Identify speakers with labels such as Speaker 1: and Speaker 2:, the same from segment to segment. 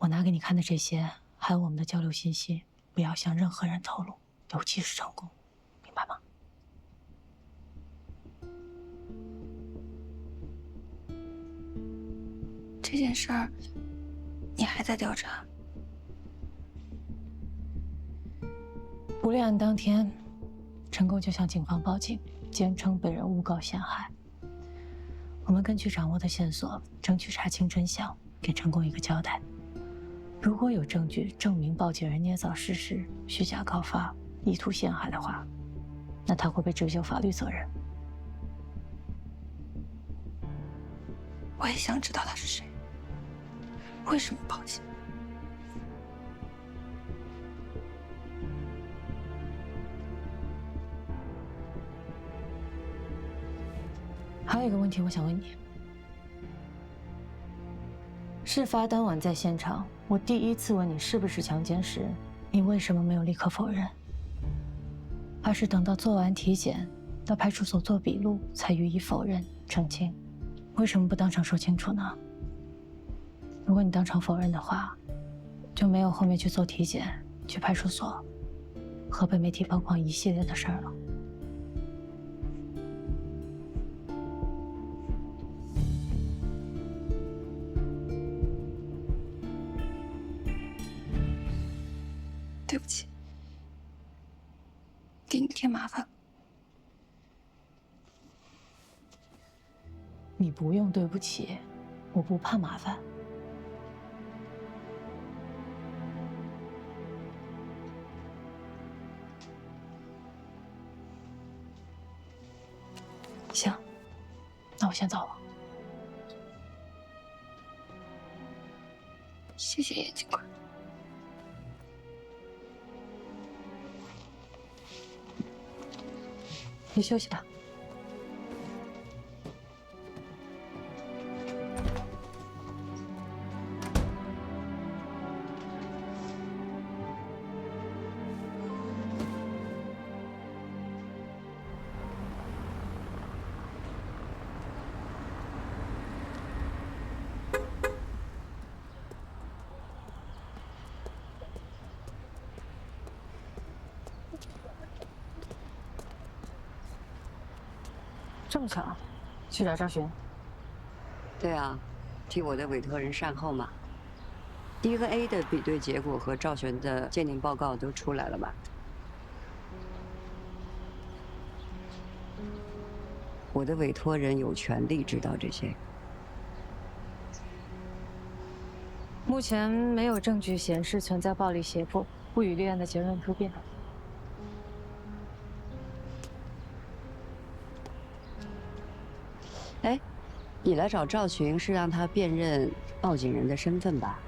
Speaker 1: 我拿给你看的这些，还有我们的交流信息，不要向任何人透露，尤其是成功，明白吗？
Speaker 2: 这件事儿，你还在调查？
Speaker 1: 捕猎案当天，成功就向警方报警，坚称被人诬告陷害。我们根据掌握的线索，争取查清真相，给成功一个交代。如果有证据证明报警人捏造事实、虚假告发、意图陷害的话，那他会被追究法律责任。
Speaker 2: 我也想知道他是谁，为什么报警？
Speaker 1: 还有一个问题，我想问你：事发当晚在现场，我第一次问你是不是强奸时，你为什么没有立刻否认，而是等到做完体检，到派出所做笔录才予以否认澄清？为什么不当场说清楚呢？如果你当场否认的话，就没有后面去做体检、去派出所和被媒体曝光一系列的事儿了。
Speaker 2: 对不起，给你添麻烦了。
Speaker 1: 你不用对不起，我不怕麻烦。行，那我先走了。
Speaker 2: 谢谢严警官。
Speaker 1: 你休息吧。这么巧，去找赵寻。
Speaker 3: 对啊，替我的委托人善后嘛。DNA 的比对结果和赵璇的鉴定报告都出来了吧？我的委托人有权利知道这些。
Speaker 1: 目前没有证据显示存在暴力胁迫，不予立案的结论突变。
Speaker 3: 哎，你来找赵寻是让他辨认报警人的身份吧？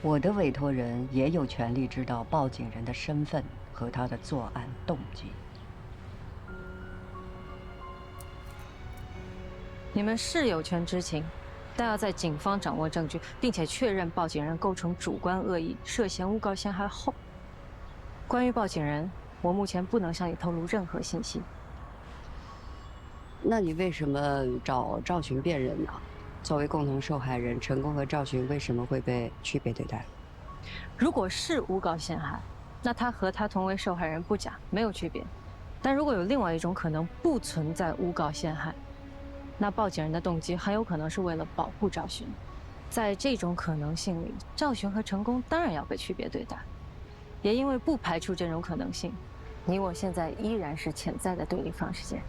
Speaker 3: 我的委托人也有权利知道报警人的身份和他的作案动机。
Speaker 1: 你们是有权知情，但要在警方掌握证据，并且确认报警人构成主观恶意，涉嫌诬告陷害后，关于报警人，我目前不能向你透露任何信息。
Speaker 3: 那你为什么找赵寻辨认呢？作为共同受害人，成功和赵寻为什么会被区别对待？
Speaker 1: 如果是诬告陷害，那他和他同为受害人不假，没有区别。但如果有另外一种可能，不存在诬告陷害，那报警人的动机很有可能是为了保护赵寻。在这种可能性里，赵寻和成功当然要被区别对待。也因为不排除这种可能性，你我现在依然是潜在的对立方之间。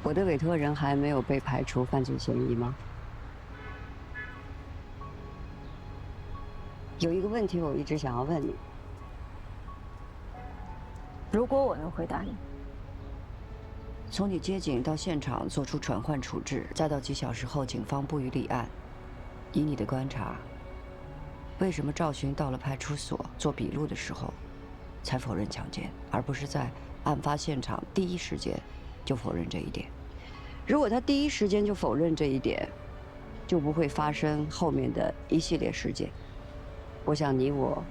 Speaker 3: 我的委托人还没有被排除犯罪嫌疑吗？有一个问题我一直想要问你，
Speaker 1: 如果我能回答你，
Speaker 3: 从你接警到现场做出传唤处置，再到几小时后警方不予立案，以你的观察，为什么赵寻到了派出所做笔录的时候才否认强奸，而不是在案发现场第一时间就否认这一点？如果他第一时间就否认这一点，就不会发生后面的一系列事件。我想你我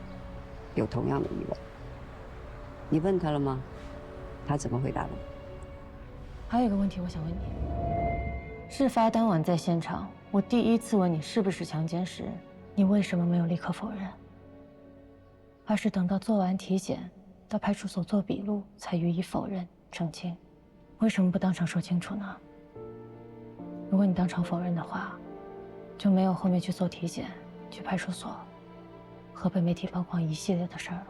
Speaker 3: 有同样的疑问。你问他了吗？他怎么回答的？
Speaker 1: 还有一个问题我想问你，事发当晚在现场，我第一次问你是不是强奸时，你为什么没有立刻否认，而是等到做完体检，到派出所做笔录才予以否认澄清？为什么不当场说清楚呢？如果你当场否认的话，就没有后面去做体检、去派出所和被媒体曝光一系列的事儿了。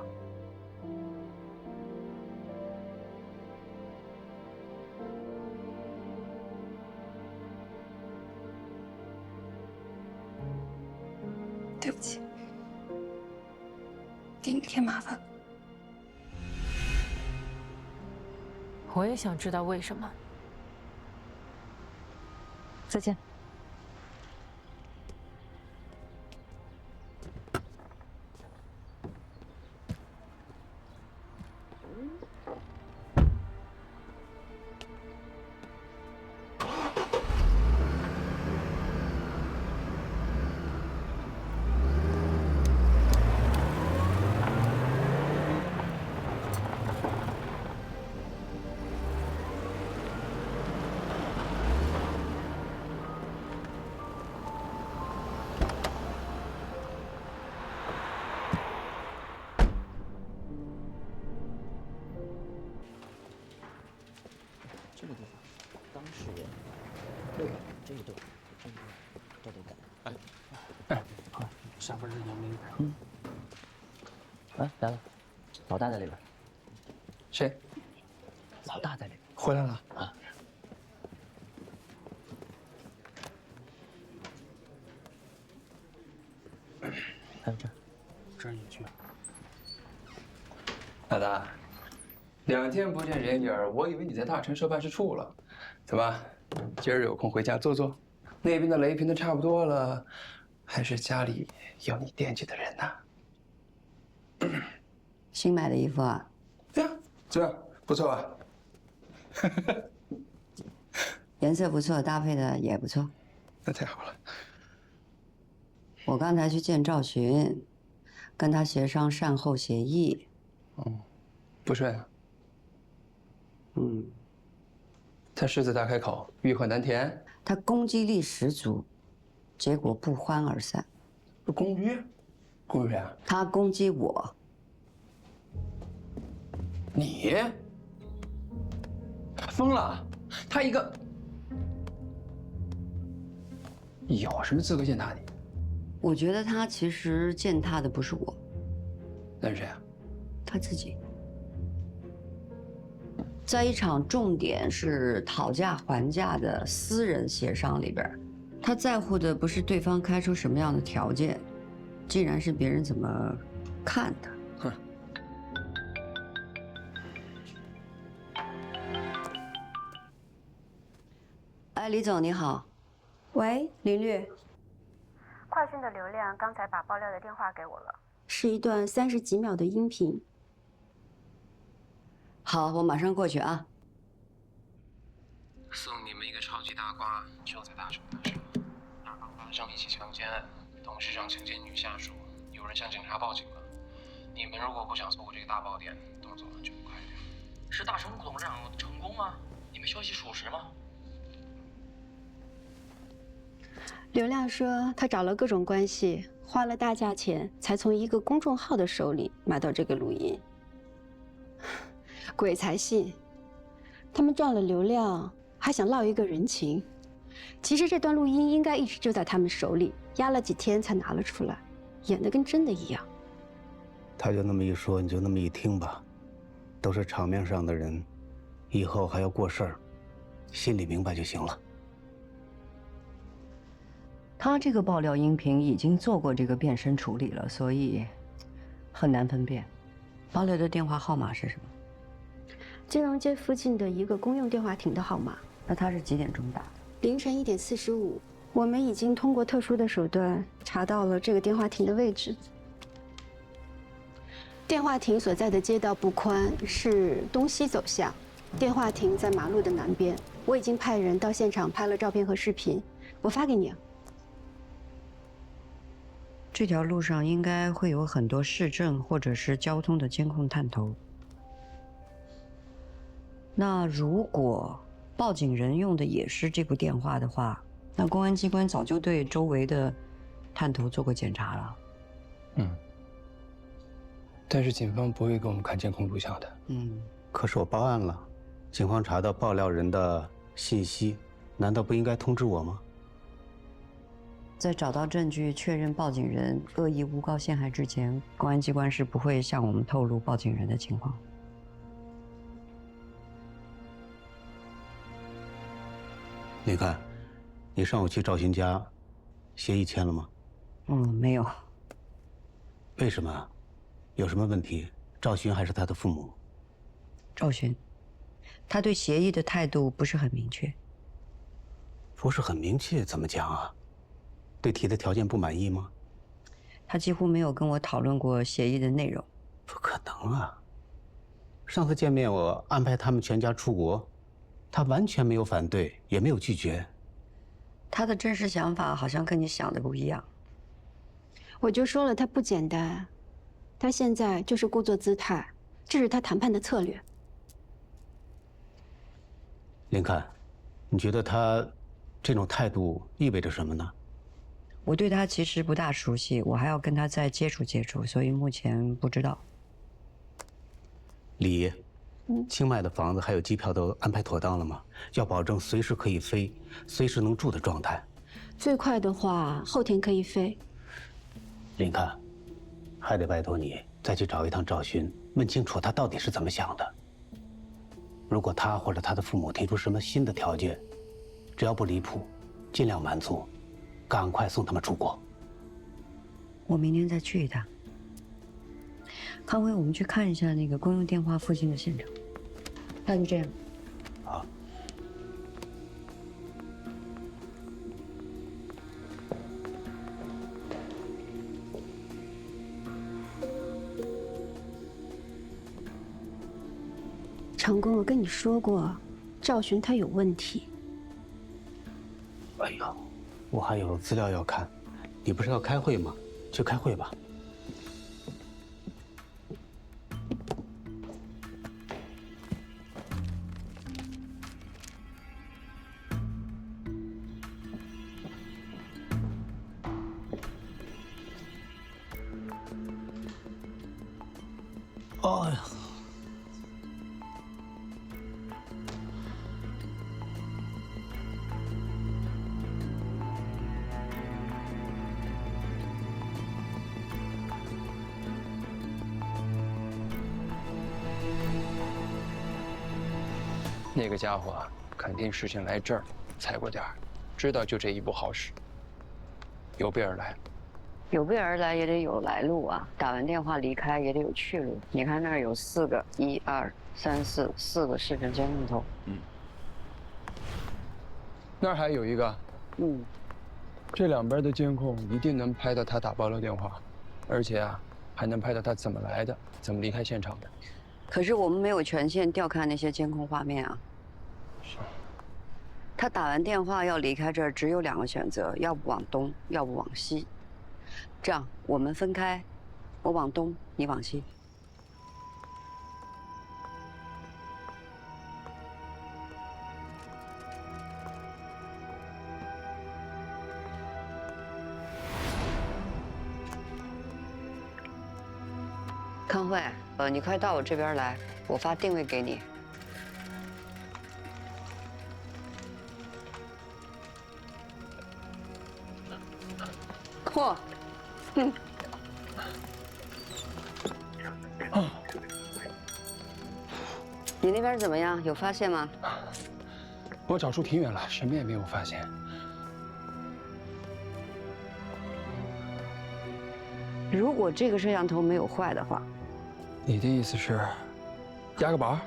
Speaker 2: 对不起，给你添麻烦了。
Speaker 1: 我也想知道为什么。再见。
Speaker 4: 这个地方，当事人对吧？这个对，这得改。哎，好，下边是杨明。哎，来了，老大在里边。
Speaker 5: 谁？
Speaker 4: 老大在里边。
Speaker 5: 回来了
Speaker 4: 啊。还有这儿也去。
Speaker 5: 老大，2天不见人影儿，我以为你在大陈设办事处了。怎么，今儿有空回家坐坐？那边的雷评的差不多了，还是家里有你惦记的人呢？
Speaker 3: 新买的衣服啊？
Speaker 5: 对呀，这不错吧？
Speaker 3: 颜色不错，搭配的也不错。
Speaker 5: 那太好了。
Speaker 3: 我刚才去见赵寻，跟他协商善后协议。
Speaker 5: 不顺啊？
Speaker 3: 嗯，
Speaker 5: 他狮子大开口，欲壑难填。
Speaker 3: 他攻击力十足，结果不欢而散。
Speaker 5: 攻击？攻击谁啊？
Speaker 3: 他攻击我。
Speaker 5: 你疯了？他一个有什么资格践踏你？
Speaker 3: 我觉得他其实践踏的不是我，
Speaker 5: 那是谁啊？
Speaker 3: 他自己。在一场重点是讨价还价的私人协商里边，他在乎的不是对方开出什么样的条件，竟然是别人怎么看他。
Speaker 5: 哼。
Speaker 3: 哎，李总你好。
Speaker 6: 喂，林律，
Speaker 7: 快讯的流量刚才把爆料的电话给我了，
Speaker 6: 是一段30几秒的音频。
Speaker 3: 好，我马上过去啊。
Speaker 8: 送你们一个超级大瓜，就在大城大厦，那帮发生一起强奸案，董事长强奸女下属，有人向警察报警了。你们如果不想错过这个大爆点，动作就快点。
Speaker 4: 是大成股董事长成功吗？你们消息属实吗？
Speaker 6: 流量说他找了各种关系，花了大价钱，才从一个公众号的手里买到这个录音。鬼才信！他们赚了流量，还想落一个人情。其实这段录音应该一直就在他们手里，压了几天才拿了出来，演得跟真的一样。
Speaker 9: 他就那么一说，你就那么一听吧，都是场面上的人，以后还要过事儿，心里明白就行了。
Speaker 3: 他这个爆料音频已经做过这个变声处理了，所以很难分辨。爆料的电话号码是什么？
Speaker 6: 金融街附近的一个公用电话亭的号码。
Speaker 3: 那他是几点钟打的？
Speaker 6: 凌晨1点45。我们已经通过特殊的手段查到了这个电话亭的位置。电话亭所在的街道不宽，是东西走向。电话亭在马路的南边。我已经派人到现场拍了照片和视频，我发给你啊。
Speaker 3: 这条路上应该会有很多市政或者是交通的监控探头。那如果报警人用的也是这部电话的话，那公安机关早就对周围的探头做过检查了。
Speaker 5: 但是警方不会给我们看监控录像的。
Speaker 9: 可是我报案了，警方查到爆料人的信息，难道不应该通知我吗？
Speaker 3: 在找到证据确认报警人恶意诬告陷害之前，公安机关是不会向我们透露报警人的情况。
Speaker 9: 你看，你上午去赵寻家，协议签了吗？
Speaker 3: 没有。
Speaker 9: 为什么？有什么问题？赵寻还是他的父母？
Speaker 3: 赵寻，他对协议的态度不是很明确。
Speaker 9: 不是很明确，怎么讲啊？对提的条件不满意吗？
Speaker 3: 他几乎没有跟我讨论过协议的内容。
Speaker 9: 不可能啊！上次见面我安排他们全家出国，他完全没有反对，也没有拒绝。
Speaker 3: 他的真实想法好像跟你想的不一样。
Speaker 6: 我就说了，他不简单，他现在就是故作姿态，这是他谈判的策略。
Speaker 9: 林看，你觉得他这种态度意味着什么呢？
Speaker 3: 我对他其实不大熟悉，我还要跟他再接触接触，所以目前不知道。
Speaker 9: 李，清迈的房子还有机票都安排妥当了吗？要保证随时可以飞、随时能住的状态。
Speaker 6: 最快的话，后天可以飞。
Speaker 9: 林看，还得拜托你再去找一趟赵寻，问清楚他到底是怎么想的。如果他或者他的父母提出什么新的条件，只要不离谱，尽量满足，赶快送他们出国。
Speaker 3: 我明天再去一趟。康辉，我们去看一下那个公用电话附近的现场。那就这样。
Speaker 9: 好。
Speaker 6: 长工，我跟你说过，赵寻他有问题。
Speaker 9: 哎呦，我还有资料要看，你不是要开会吗？去开会吧。哎呀！
Speaker 5: 那个家伙肯定是先来这儿踩过点儿，知道就这一步好使，有备而来。
Speaker 3: 有备而来也得有来路啊！打完电话离开也得有去路。你看那儿有4个，1、2、3、4个视频监控头。
Speaker 5: 那儿还有一个。这两边的监控一定能拍到他打爆料电话，而且还能拍到他怎么来的，怎么离开现场的。
Speaker 3: 可是我们没有权限调看那些监控画面啊。
Speaker 5: 是。
Speaker 3: 他打完电话要离开这儿，只有2个选择，要不往东，要不往西。这样我们分开，我往东，你往西。康慧，你快到我这边来，我发定位给你。嚯，你那边怎么样？有发现吗？
Speaker 5: 我找出挺远了，什么也没有发现。
Speaker 3: 如果这个摄像头没有坏的话，
Speaker 5: 你的意思是压个板？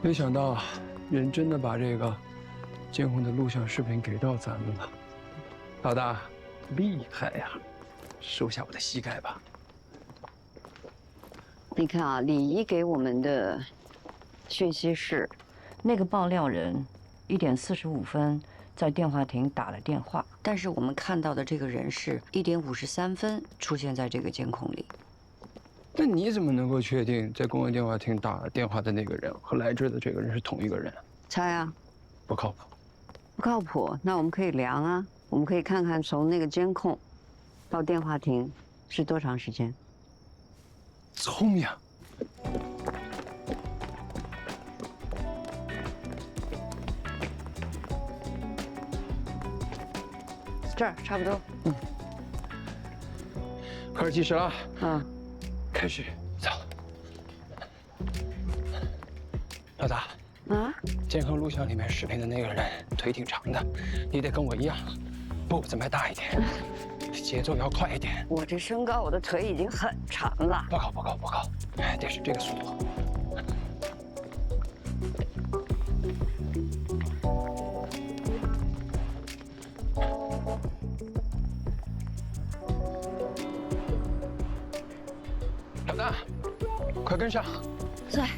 Speaker 5: 没想到，人真的把这个监控的录像视频给到咱们了。老大，厉害呀！收下我的膝盖吧。
Speaker 3: 你看啊，李怡给我们的讯息是，那个爆料人1点45分在电话亭打了电话，但是我们看到的这个人是1点53分出现在这个监控里。
Speaker 5: 那你怎么能够确定在公用电话亭打电话的那个人和来这儿的这个人是同一个人？
Speaker 3: 猜啊，
Speaker 5: 不靠谱。
Speaker 3: 不靠谱。那我们可以量啊，我们可以看看从那个监控到电话亭是多长时间。
Speaker 5: 聪明。
Speaker 3: 这儿差不多。
Speaker 5: 开始计时了。
Speaker 3: 嗯。
Speaker 5: 开始，走。老大。
Speaker 3: 啊？
Speaker 5: 监控录像里面视频的那个人腿挺长的，你得跟我一样，步子迈大一点，节奏要快一点。
Speaker 3: 我这身高，我的腿已经很长了。
Speaker 5: 不高，得是这个速度。老大，快跟上。
Speaker 3: 在。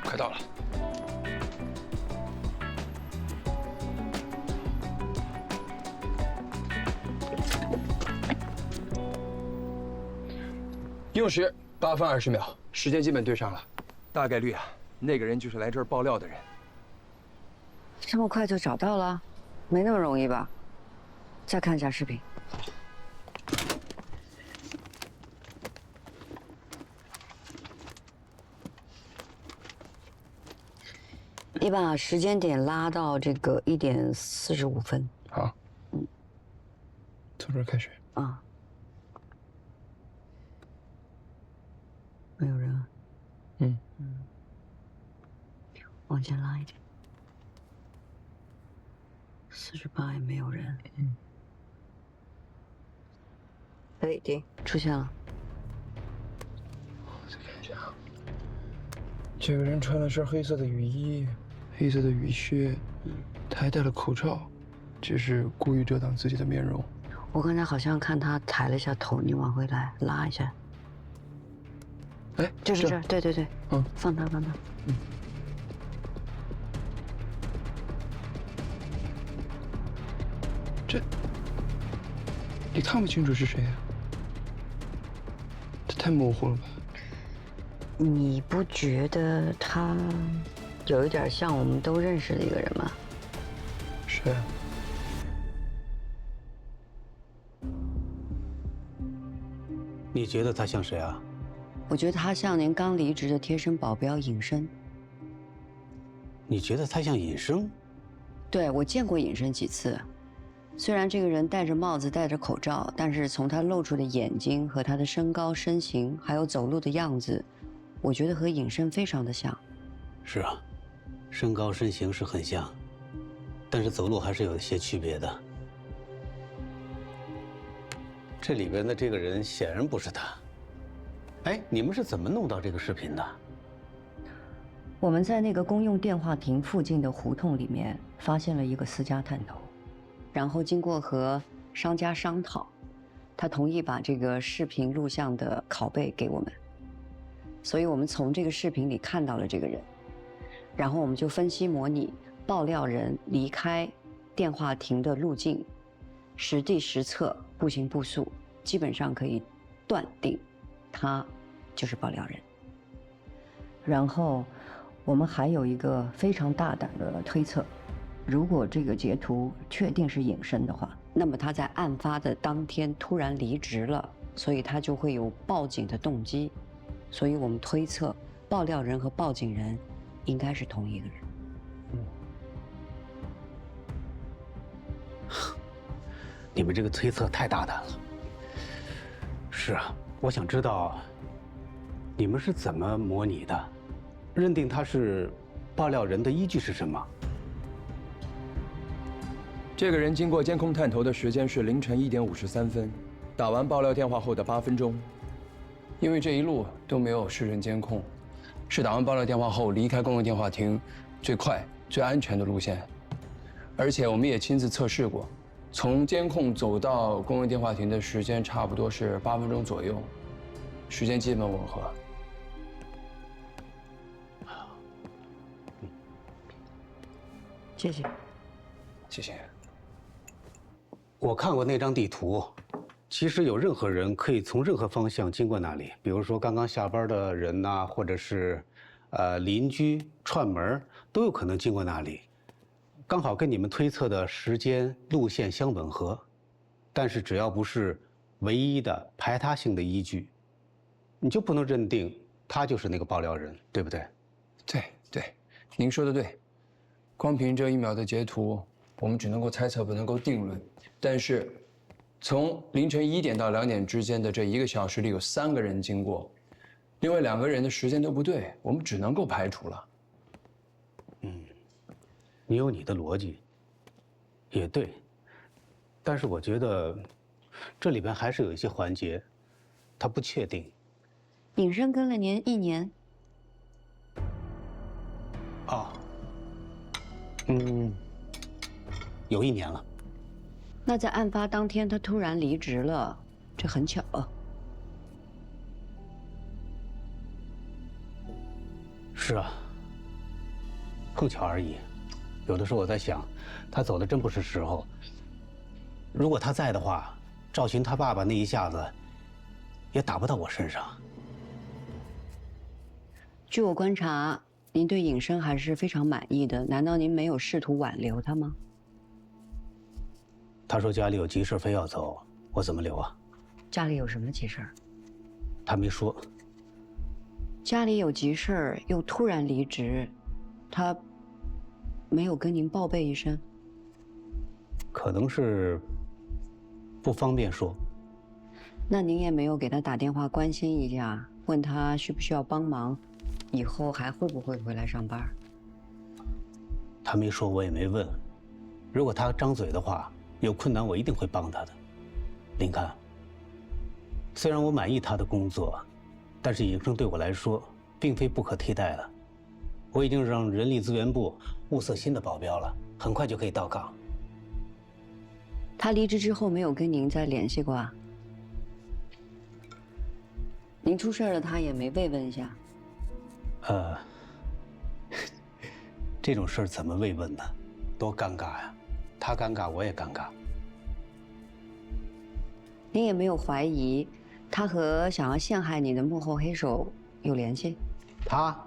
Speaker 5: 快到了。用时8分20秒，时间基本对上了。大概率啊，那个人就是来这儿爆料的人。
Speaker 3: 这么快就找到了？没那么容易吧？再看一下视频。你把时间点拉到这个1点45分。
Speaker 5: 好。从这儿开始。
Speaker 3: 啊。没有人。往前拉一点。48也没有人。哎，对，出现了。
Speaker 5: 我再看一下。这个人穿了身黑色的雨衣，黑色的雨靴，他还戴了口罩，这是故意遮挡自己的面容。
Speaker 3: 我刚才好像看他抬了一下头，你往回来拉一下。
Speaker 5: 哎，
Speaker 3: 就是这儿，对对对，放他。
Speaker 5: 这，你看不清楚是谁啊？这太模糊了吧？
Speaker 3: 你不觉得他有一点像我们都认识的一个人吗？
Speaker 5: 谁啊？
Speaker 9: 你觉得他像谁啊？
Speaker 3: 我觉得他像您刚离职的贴身保镖尹生。
Speaker 9: 你觉得他像尹生？
Speaker 3: 对，我见过尹生几次。虽然这个人戴着帽子、戴着口罩，但是从他露出的眼睛和他的身高、身形，还有走路的样子，我觉得和尹生非常的像。
Speaker 9: 是啊，身高身形是很像，但是走路还是有一些区别的。这里边的这个人显然不是他。哎，你们是怎么弄到这个视频的？
Speaker 3: 我们在那个公用电话亭附近的胡同里面发现了一个私家探头，然后经过和商家商讨，他同意把这个视频录像的拷贝给我们，所以我们从这个视频里看到了这个人，然后我们就分析模拟爆料人离开电话亭的路径，实地实测，步行步速，基本上可以断定他就是爆料人。然后我们还有一个非常大胆的推测，如果这个截图确定是尹生的话，那么他在案发的当天突然离职了，所以他就会有报警的动机，所以我们推测爆料人和报警人应该是同一个人。
Speaker 9: 你们这个推测太大胆了。是啊，我想知道你们是怎么模拟的，认定他是爆料人的依据是什么？
Speaker 5: 这个人经过监控探头的时间是凌晨1点53分，打完爆料电话后的8分钟。因为这一路都没有市人监控，是打完爆料电话后离开公用电话亭最快、最安全的路线。而且我们也亲自测试过，从监控走到公用电话亭的时间差不多是8分钟左右，时间基本吻合。
Speaker 3: 谢谢。
Speaker 5: 谢谢。
Speaker 9: 我看过那张地图，其实有任何人可以从任何方向经过那里，比如说刚刚下班的人呐、或者是邻居串门都有可能经过那里，刚好跟你们推测的时间路线相吻合。但是只要不是唯一的排他性的依据，你就不能认定他就是那个爆料人，对不对？
Speaker 5: 对，您说的对。光凭这1秒的截图，我们只能够猜测，不能够定论。但是，从凌晨1点到2点之间的这1个小时里，有3个人经过，另外2个人的时间都不对，我们只能够排除了。
Speaker 9: 你有你的逻辑，也对。但是我觉得，这里边还是有一些环节，它不确定。
Speaker 3: 尹生跟了您1年。
Speaker 9: 啊，有1年了。
Speaker 3: 那在案发当天，他突然离职了，这很巧啊。
Speaker 9: 是啊，碰巧而已。有的时候我在想，他走的真不是时候。如果他在的话，赵寻他爸爸那一下子也打不到我身上。
Speaker 3: 据我观察，您对尹生还是非常满意的，难道您没有试图挽留他吗？
Speaker 9: 他说家里有急事非要走，我怎么留啊？
Speaker 3: 家里有什么急事儿？
Speaker 9: 他没说。
Speaker 3: 家里有急事儿又突然离职，他没有跟您报备一声？
Speaker 9: 可能是不方便说。
Speaker 3: 那您也没有给他打电话关心一下，问他需不需要帮忙，以后还会不会回来上班？
Speaker 9: 他没说，我也没问。如果他张嘴的话，有困难我一定会帮他的。林看，虽然我满意他的工作，但是尹生对我来说并非不可替代了。我已经让人力资源部物色新的保镖了，很快就可以到岗。
Speaker 3: 他离职之后没有跟您再联系过啊？您出事了，他也没慰问一下？
Speaker 9: 这种事儿怎么慰问呢？多尴尬呀！他尴尬，我也尴尬。
Speaker 3: 您也没有怀疑他和想要陷害你的幕后黑手有联系？
Speaker 9: 他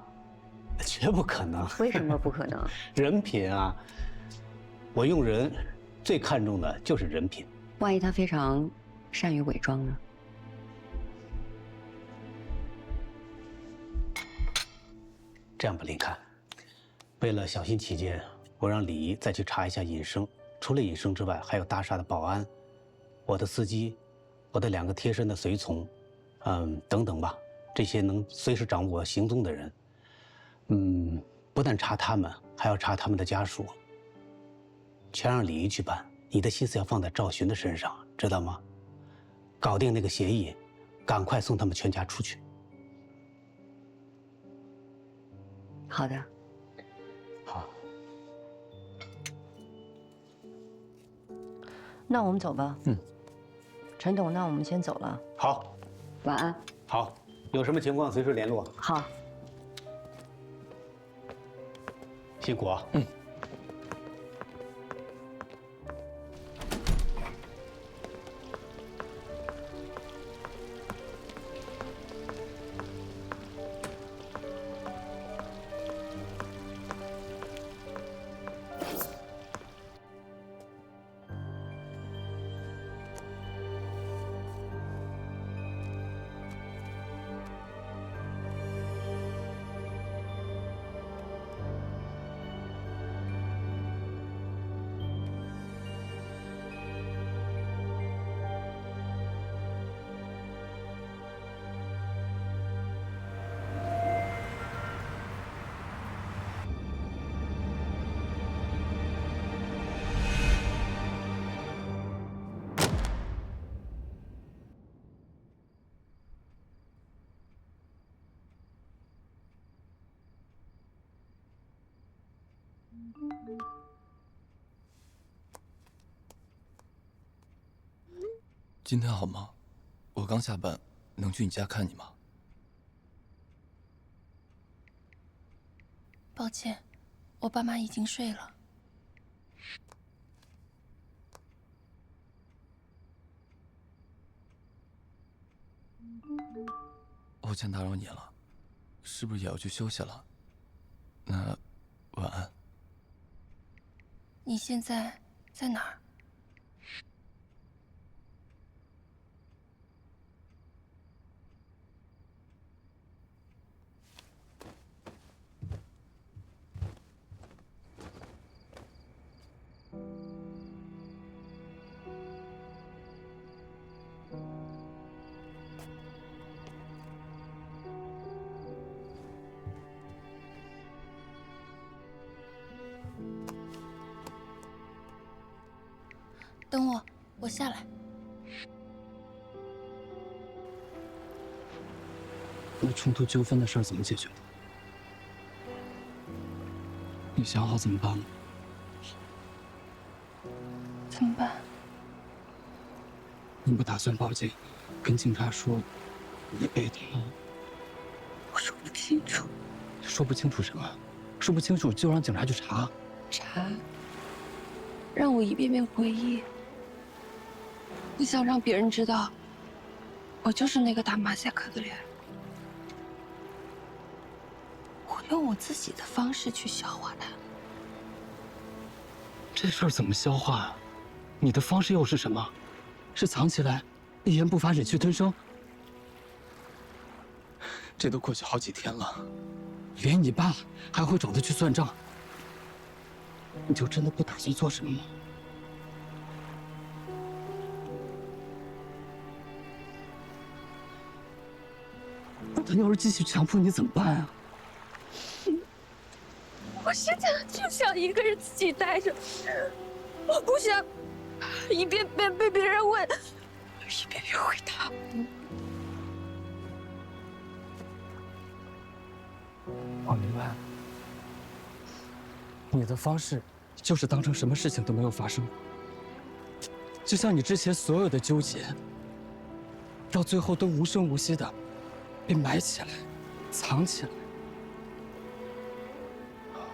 Speaker 9: 绝不可能。
Speaker 3: 为什么不可能？
Speaker 9: 人品啊！我用人最看重的就是人品。
Speaker 3: 万一他非常善于伪装呢？
Speaker 9: 这样吧，林看，为了小心起见，我让李怡再去查一下尹生。除了尹生之外，还有大厦的保安、我的司机、我的2个贴身的随从，等等吧，这些能随时掌握我行踪的人。不但查他们，还要查他们的家属。全让李怡去办，你的心思要放在赵寻的身上，知道吗？搞定那个协议，赶快送他们全家出去。
Speaker 3: 好的。
Speaker 9: 好。
Speaker 3: 那我们走吧。陈董，那我们先走了。
Speaker 9: 好。
Speaker 3: 晚安。
Speaker 9: 好，有什么情况随时联络。
Speaker 3: 好。
Speaker 9: 辛苦啊。
Speaker 10: 今天好吗？我刚下班，能去你家看你吗？
Speaker 2: 抱歉，我爸妈已经睡了。
Speaker 10: 抱歉打扰你了，是不是也要去休息了？那晚安。
Speaker 2: 你现在在哪儿？等我，我下来。
Speaker 4: 那冲突纠纷的事儿怎么解决的？你想好怎么办吗？
Speaker 2: 怎么办？
Speaker 4: 你不打算报警，跟警察说你被他？
Speaker 2: 我说不清楚。
Speaker 4: 说不清楚什么？说不清楚就让警察去查。
Speaker 2: 查？让我一遍遍回忆。不想让别人知道，我就是那个打马赛克的人。我用我自己的方式去消化它。
Speaker 4: 这事儿怎么消化啊？你的方式又是什么？是藏起来，一言不发，忍气吞声？这都过去好几天了，连你爸还会找他去算账，你就真的不打算做什么吗？他要是继续强迫你怎么办啊？
Speaker 2: 我现在就想一个人自己待着，我不想一遍遍被别人问，一遍遍回答。
Speaker 4: 我明白了，你的方式就是当成什么事情都没有发生，就像你之前所有的纠结，到最后都无声无息的被埋起来、藏起来。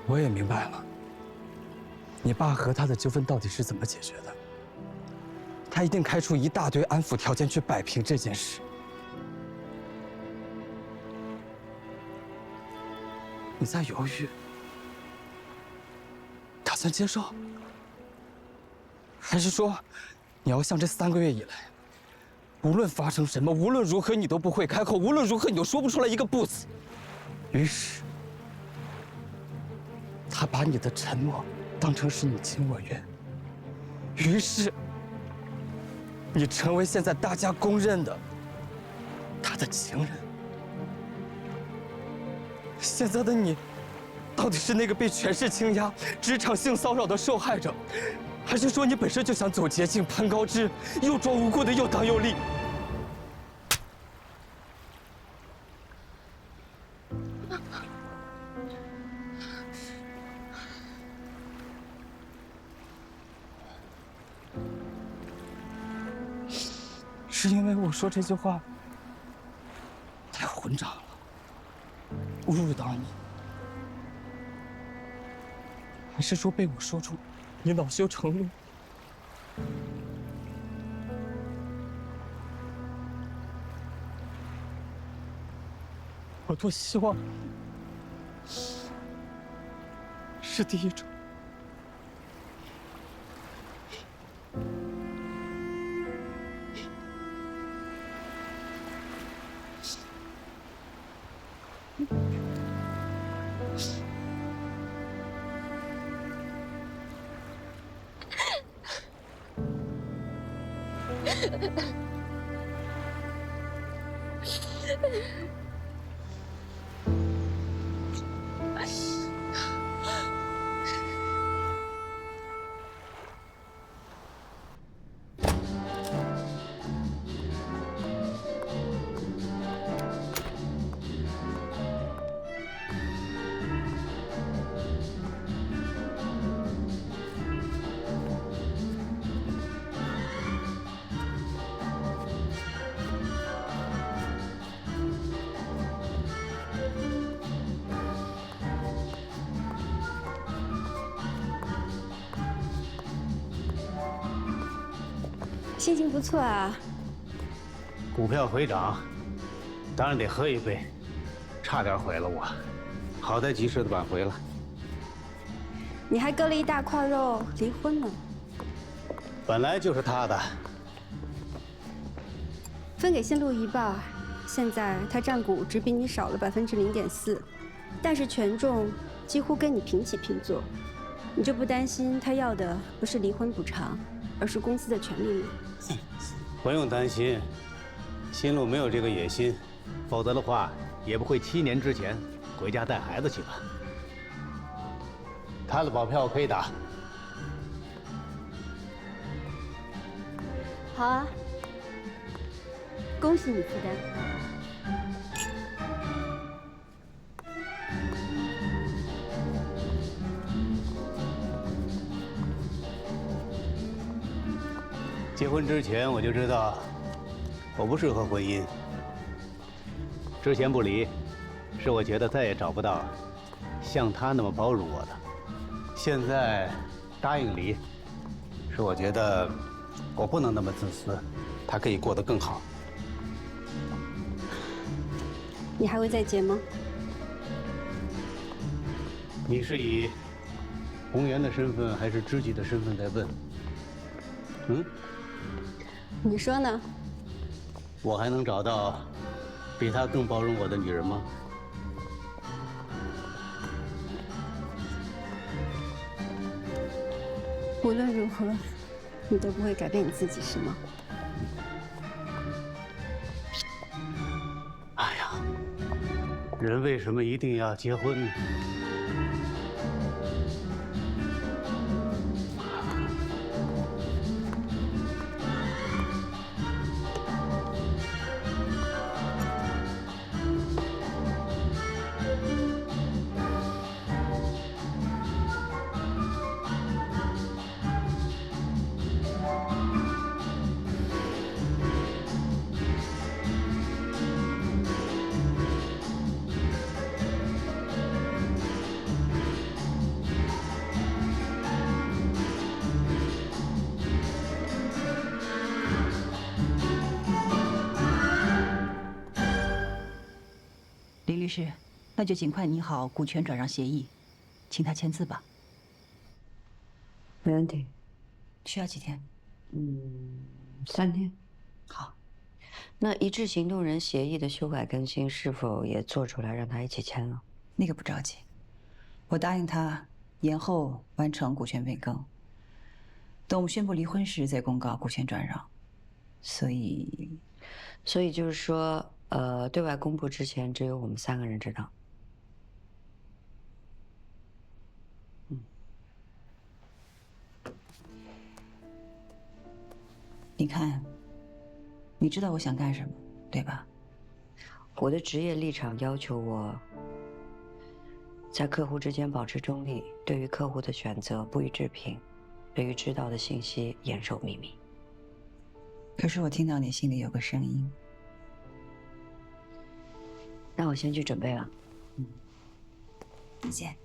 Speaker 4: 我也明白了，你爸和他的纠纷到底是怎么解决的。他一定开出一大堆安抚条件去摆平这件事。你在犹豫，打算接受，还是说你要像这3个月以来，无论发生什么，无论如何你都不会开口，无论如何你都说不出来一个不字。于是，他把你的承诺当成是你情我愿，于是，你成为现在大家公认的他的情人。现在的你，到底是那个被权势倾压、职场性骚扰的受害者，还是说你本身就想走捷径、攀高枝，又装无辜的又当又立？是因为我说这句话太混账了，侮辱到你，还是说被我说出你恼羞成怒？我多希望是第一种。
Speaker 6: 心情不错啊。
Speaker 9: 股票回涨，当然得喝一杯，差点毁了我，好在及时的挽回了。
Speaker 6: 你还割了一大块肉，离婚了。
Speaker 9: 本来就是他的，
Speaker 6: 分给新路一半，现在他占股只比你少了0.4%，但是权重几乎跟你平起平坐。你就不担心他要的不是离婚补偿，而是公司的权利吗？
Speaker 9: 不用担心，新路没有这个野心，否则的话也不会7年之前回家带孩子去了。他的保票可以打。
Speaker 6: 好啊，恭喜你负担。
Speaker 9: 结婚之前我就知道我不适合婚姻，之前不离，是我觉得再也找不到像他那么包容我的。现在答应离，是我觉得我不能那么自私，他可以过得更好。
Speaker 6: 你还会再结吗？
Speaker 9: 你是以红颜的身份还是知己的身份在问？嗯？
Speaker 6: 你说呢？
Speaker 9: 我还能找到比她更包容我的女人吗？
Speaker 6: 无论如何，你都不会改变你自己，是吗？
Speaker 9: 哎呀，人为什么一定要结婚呢？
Speaker 11: 林律师，那就尽快拟好股权转让协议，请他签字吧。
Speaker 3: 没问题。
Speaker 11: 需要几天
Speaker 3: 3天。
Speaker 11: 好。
Speaker 3: 那一致行动人协议的修改更新是否也做出来让他一起签了？
Speaker 11: 那个不着急，我答应他延后完成股权变更，等我们宣布离婚时再公告股权转让。所以
Speaker 3: 就是说，对外公布之前，只有我们3个人知道。
Speaker 11: 你看，你知道我想干什么，对吧？
Speaker 3: 我的职业立场要求我在客户之间保持中立，对于客户的选择不予置评，对于知道的信息严守秘密。
Speaker 11: 可是我听到你心里有个声音。
Speaker 3: 那我先去准备了。
Speaker 11: 再见。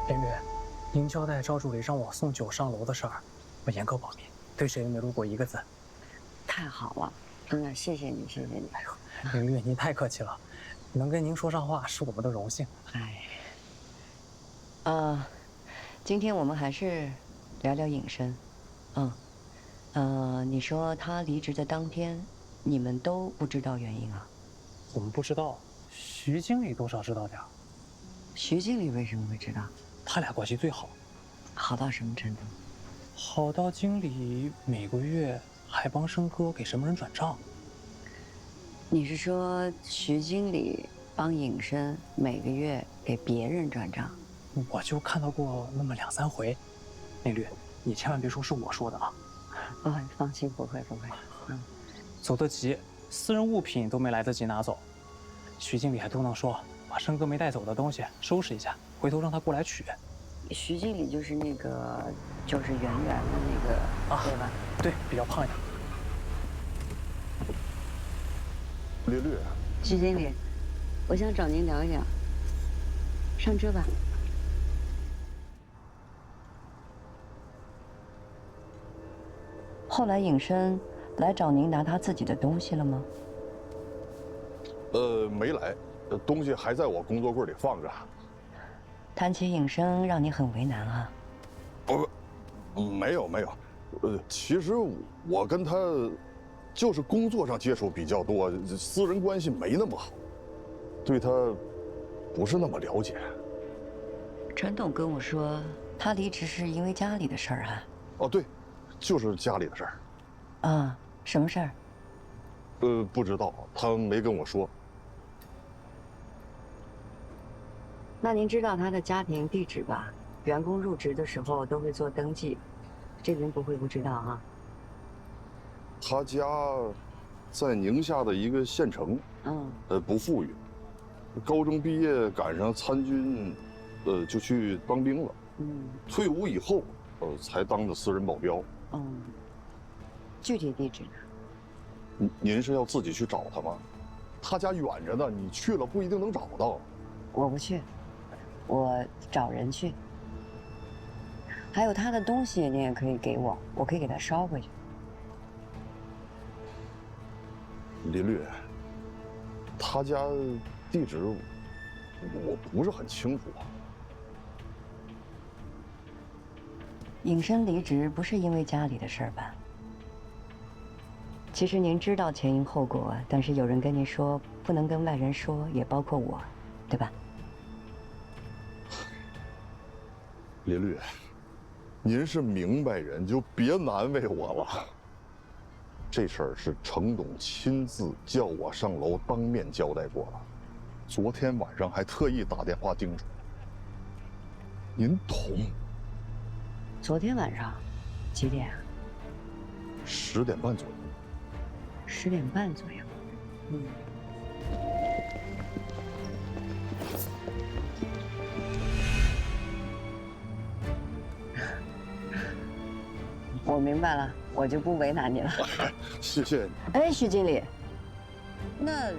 Speaker 4: 林律，您交代赵助理让我送酒上楼的事儿，我严格保密，对谁也没露过一个字。
Speaker 3: 太好了，真的谢谢你，谢谢你。
Speaker 4: 哎呦，林律您太客气了，能跟您说上话是我们的荣幸。
Speaker 3: 今天我们还是聊聊隐身。你说他离职的当天，你们都不知道原因啊？
Speaker 4: 我们不知道，徐经理多少知道点儿。
Speaker 3: 徐经理为什么会知道？
Speaker 4: 他俩关系最好。
Speaker 3: 好到什么程度？
Speaker 4: 好到经理每个月还帮生哥给什么人转账。
Speaker 3: 你是说徐经理帮隐身每个月给别人转账？
Speaker 4: 我就看到过那么2、3回。那律，你千万别说是我说的啊。
Speaker 3: 你放心，不会。
Speaker 4: 走得急，私人物品都没来得及拿走，徐经理还嘟囔说把生哥没带走的东西收拾一下，回头让他过来取。
Speaker 3: 徐经理就是那个，就是圆圆的那个，对吧？
Speaker 4: 对，比较胖一点。
Speaker 12: 略略。
Speaker 3: 徐经理，我想找您聊一聊。上车吧。后来尹生来找您拿他自己的东西了吗？
Speaker 12: 没来，东西还在我工作柜里放着。
Speaker 3: 谈起尹生，让你很为难啊？
Speaker 12: 没有。其实我跟他就是工作上接触比较多，私人关系没那么好，对他不是那么了解。
Speaker 3: 陈董跟我说，他离职是因为家里的事儿啊。
Speaker 12: 哦，对，就是家里的事儿。
Speaker 3: 啊，什么事儿？
Speaker 12: 不知道，他没跟我说。
Speaker 3: 那您知道他的家庭地址吧？员工入职的时候都会做登记，这您不会不知道啊。
Speaker 12: 他家在宁夏的一个县城，不富裕，高中毕业赶上参军，就去当兵了。退伍以后，才当的私人保镖。
Speaker 3: 具体地址呢？
Speaker 12: 您是要自己去找他吗？他家远着呢，你去了不一定能找到。
Speaker 3: 我不去，我找人去。还有他的东西，你也可以给我，我可以给他捎回去。
Speaker 12: 林律，他家地址我不是很清楚啊。
Speaker 3: 尹生离职不是因为家里的事儿吧？其实您知道前因后果，但是有人跟您说不能跟外人说，也包括我，对吧？
Speaker 12: 林律，您是明白人，就别难为我了。这事儿是程董亲自叫我上楼当面交代过了，昨天晚上还特意打电话叮嘱。您懂？
Speaker 3: 昨天晚上几点啊
Speaker 12: ？10点半左右。
Speaker 3: 10点半左右。我明白了，我就不为难你了。
Speaker 12: 谢谢你。
Speaker 3: 哎，徐经理，那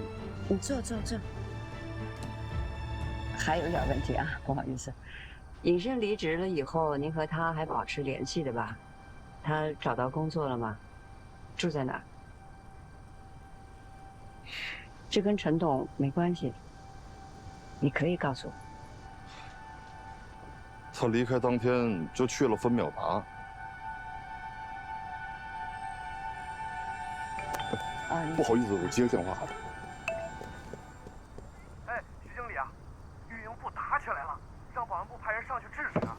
Speaker 3: 你坐。还有点问题啊，不好意思。尹生离职了以后，您和他还保持联系的吧？他找到工作了吗？住在哪儿？这跟陈董没关系，你可以告诉我。
Speaker 12: 他离开当天就去了分秒达。不好意思，我接个电话。
Speaker 13: 哎，徐经理啊，运营部打起来了，让保安部派人上去制止啊。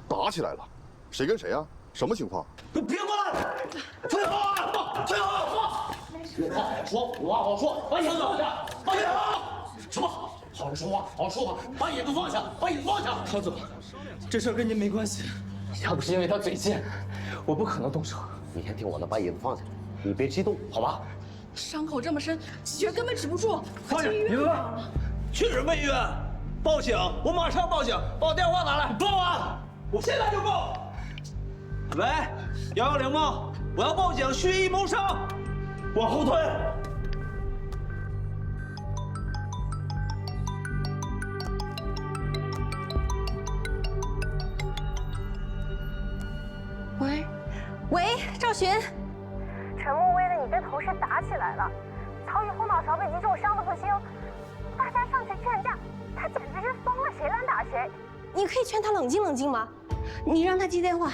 Speaker 12: 打起来了？谁跟谁啊？什么情况？
Speaker 14: 别管！退后啊！退后！有话好说，有话好说，把椅子放下！放下！什么？好好说话，好好说话！把椅子放下！把椅子放下！
Speaker 5: 唐总，这事儿跟您没关系。要不是因为他嘴贱，我不可能动手。
Speaker 14: 你先听我的，把椅子放下。你别激动，好吧？
Speaker 2: 伤口这么深，血根本止不住。
Speaker 14: 放下！你们去人卫医院，报警！我马上报警，把我电话拿来。报啊！我现在就报。喂，110吗？我要报警，蓄意谋杀。往后退。
Speaker 6: 喂，赵寻。
Speaker 7: 陈慕威的你跟同事打起来了，曹宇后脑勺被击中，伤得不轻。大家上去劝架，他简直是疯了，谁敢打谁？
Speaker 6: 你可以劝他冷静冷静吗？你让他接电话。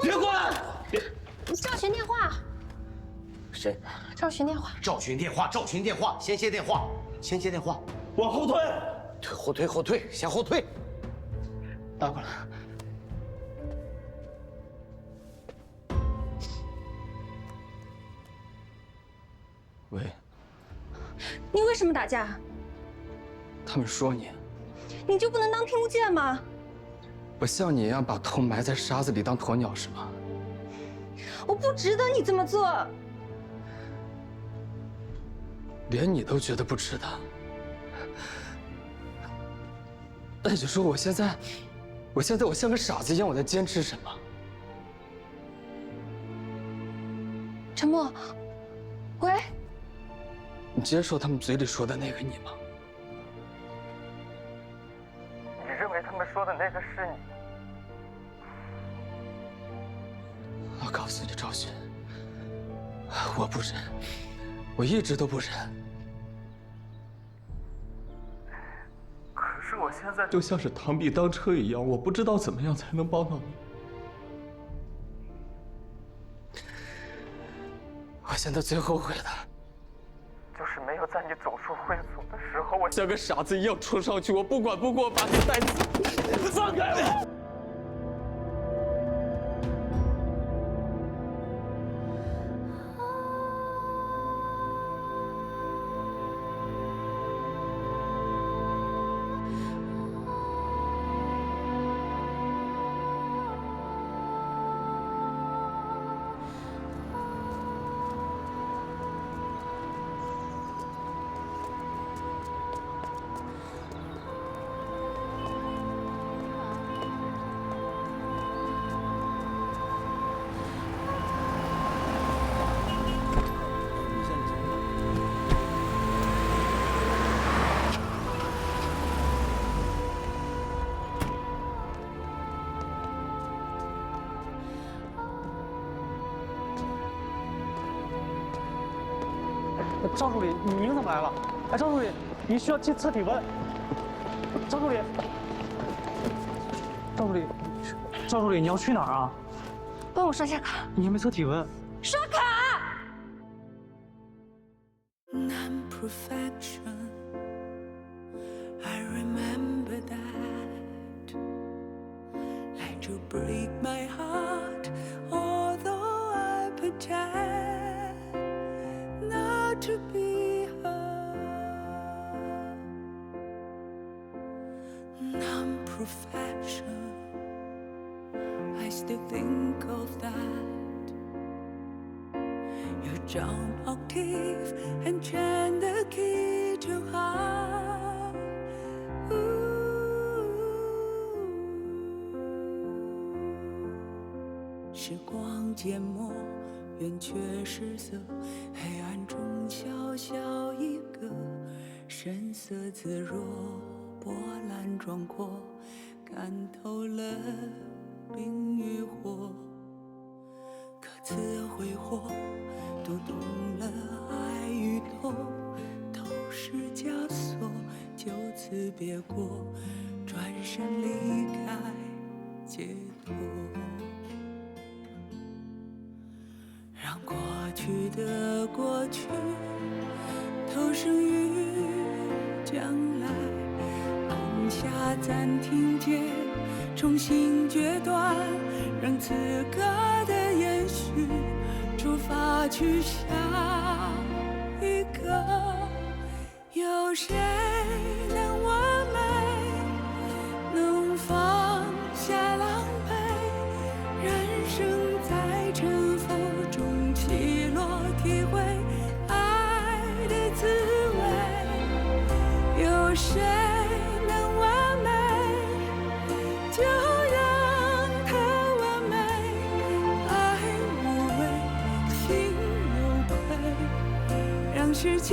Speaker 14: 别过来！别！
Speaker 6: 赵寻电话。
Speaker 14: 谁？
Speaker 6: 赵寻电话。
Speaker 14: 赵寻电话，赵寻电话，先接电话，先接电话。往后退，后退，后退，先后退。
Speaker 5: 打过来。喂，
Speaker 6: 你为什么打架？
Speaker 5: 他们说你，
Speaker 6: 你就不能当听不见吗？
Speaker 5: 我像你一样把头埋在沙子里当鸵鸟是吗？
Speaker 6: 我不值得你这么做。
Speaker 5: 连你都觉得不值得，那你就说我现在我像个傻子一样，我在坚持什么？
Speaker 2: 陈默，喂，
Speaker 5: 你接受他们嘴里说的那个你吗？
Speaker 13: 你认为他们说的那个是你？
Speaker 5: 我告诉你，赵勋，我不忍，我一直都不忍。
Speaker 13: 可是我现在就像是螳臂当车一样，我不知道怎么样才能帮到你。
Speaker 5: 我现在最后悔的，
Speaker 13: 就是没有在你走出会所的时候，我
Speaker 5: 像个傻子一样冲上去，我不管不顾，把你带走。放开我！
Speaker 15: 赵助理，您怎么来了？哎，赵助理，您需要测体温。赵助理，赵助理，你要去哪儿啊？
Speaker 2: 帮我刷下卡。
Speaker 15: 你还没测体温。
Speaker 2: 刷卡。
Speaker 16: To be her non-perfection, I still think of that. You down octave and turn the key too high. Ooh. 时光缄默，圆缺失色，黑暗中小小一个，神色自若，波澜壮阔，看透了冰与火，各自挥霍，读懂了爱与痛，透视枷锁，就此别过，转身离开，解脱。让过去的过去投生于将来，按下暂停键，重新决断，让此刻的延续出发去下一个。有谁能完美，能放下狼狈，人生在沉浮中起落，体会爱的滋味。有谁能完美，就让它完美。爱无畏，心有愧，让时间